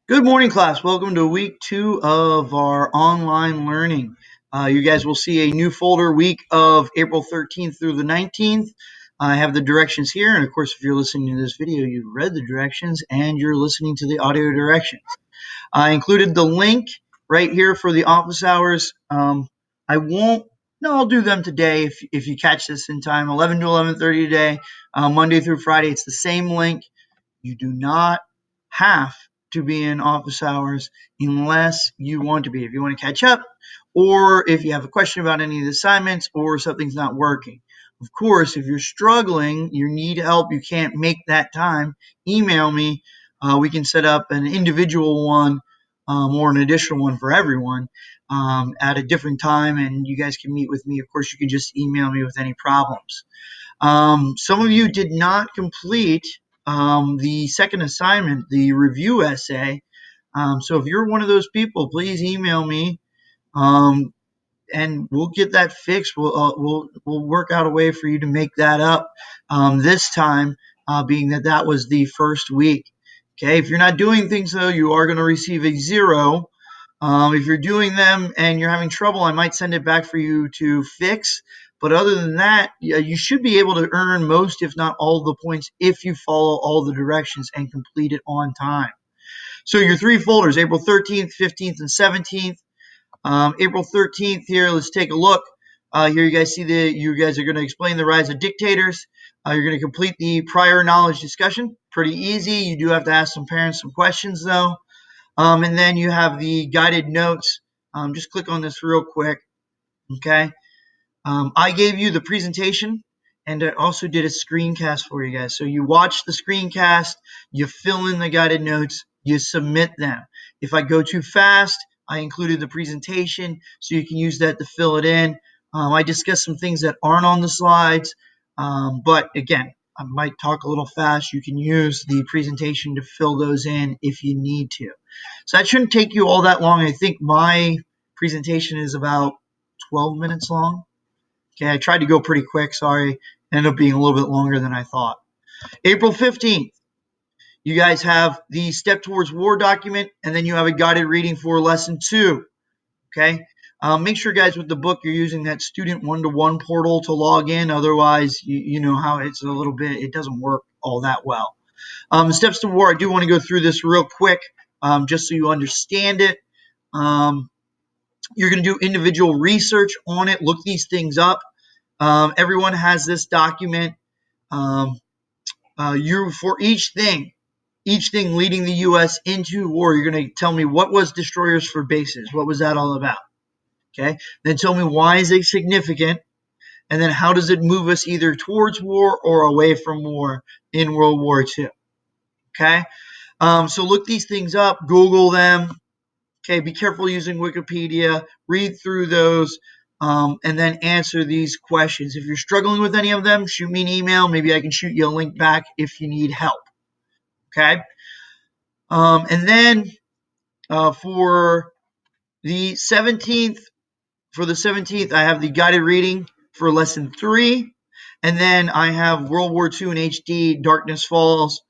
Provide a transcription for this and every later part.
Good morning, class. Welcome to week 2 of our online learning. You guys will see a new folder week of April 13th through the 19th. I have the directions here, and of course, if you're listening to this video, you've read the directions and you're listening to the audio directions. I included the link right here for the office hours. I won't, no, I'll do them today if you catch this in time, 11 to 11:30 today, Monday through Friday. It's the same link. You do not have to be in office hours unless you want to be. If you want to catch up, or if you have a question about any of the assignments, or something's not working. Of course, if you're struggling, you need help, you can't make that time, email me. We can set up an individual one or an additional one for everyone at a different time, and you guys can meet with me. Of course, you can just email me with any problems. Some of you did not complete the second assignment, the review essay. So if you're one of those people, please email me, and we'll get that fixed. We'll work out a way for you to make that up this time, being that was the first week. Okay, if you're not doing things though, you are going to receive a 0. If you're doing them and you're having trouble, I might send it back for you to fix. But other than that, you should be able to earn most, if not all, of the points if you follow all the directions and complete it on time. So your 3 folders, April 13th, 15th, and 17th. April 13th here, let's take a look. Here you guys see you guys are going to explain the rise of dictators. You're going to complete the prior knowledge discussion. Pretty easy. You do have to ask some parents some questions though. And then you have the guided notes. Just click on this real quick. Okay. I gave you the presentation, and I also did a screencast for you guys. So you watch the screencast, you fill in the guided notes, you submit them. If I go too fast, I included the presentation, so you can use that to fill it in. I discussed some things that aren't on the slides, but again, I might talk a little fast. You can use the presentation to fill those in if you need to. So that shouldn't take you all that long. I think my presentation is about 12 minutes long. Okay, I tried to go pretty quick. Sorry, it ended up being a little bit longer than I thought. April 15th, you guys have the Step Towards War document, and then you have a guided reading for lesson 2. Okay, make sure, guys, with the book you're using that student one-to-one portal to log in. Otherwise, you know how it's a little bit, it doesn't work all that well. Steps to War, I do want to go through this real quick just so you understand it. You're going to do individual research on it, look these things up. Everyone has this document. For each thing leading the U.S. into war, you're going to tell me what was destroyers for bases. What was that all about? Okay. Then tell me why is it significant, and then how does it move us either towards war or away from war in World War II? Okay. So look these things up, Google them. Okay, be careful using Wikipedia, read through those, and then answer these questions. If you're struggling with any of them, shoot me an email. Maybe I can shoot you a link back if you need help. Okay? And then for the 17th, I have the guided reading for lesson 3. And then I have World War II in HD, Darkness Falls.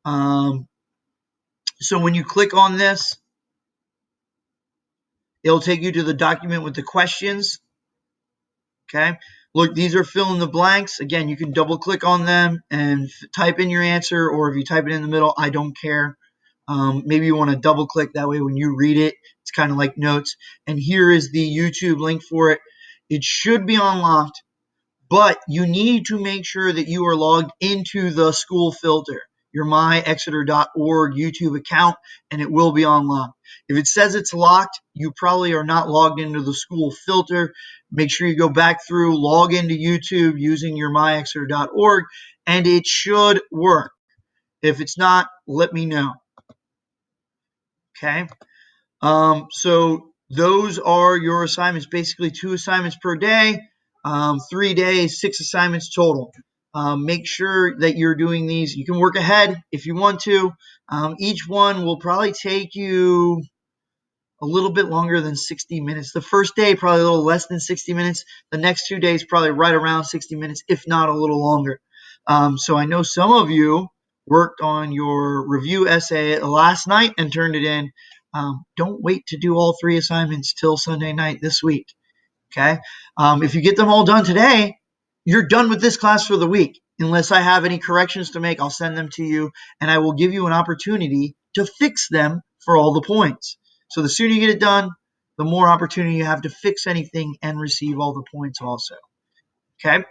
So when you click on this, it'll take you to the document with the questions. Okay, look, these are fill in the blanks. Again, you can double click on them and type in your answer, or if you type it in the middle, I don't care. Maybe you want to double click, that way when you read it, it's kind of like notes. And here is the YouTube link for it. It should be unlocked, but you need to make sure that you are logged into the school filter, your myexeter.org YouTube account, and it will be unlocked. If it says it's locked, you probably are not logged into the school filter. Make sure you go back through, log into YouTube using your myexeter.org, and it should work. If it's not, let me know. Okay? So those are your assignments, basically 2 assignments per day, 3 days, 6 assignments total. Make sure that you're doing these. You can work ahead if you want to. Each one will probably take you a little bit longer than 60 minutes. The first day, probably a little less than 60 minutes. The next 2 days, probably right around 60 minutes, if not a little longer. So I know some of you worked on your review essay last night and turned it in, don't wait to do all 3 assignments till Sunday night this week. Okay. If you get them all done today, you're done with this class for the week. Unless I have any corrections to make, I'll send them to you and I will give you an opportunity to fix them for all the points. So the sooner you get it done, the more opportunity you have to fix anything and receive all the points also. Okay.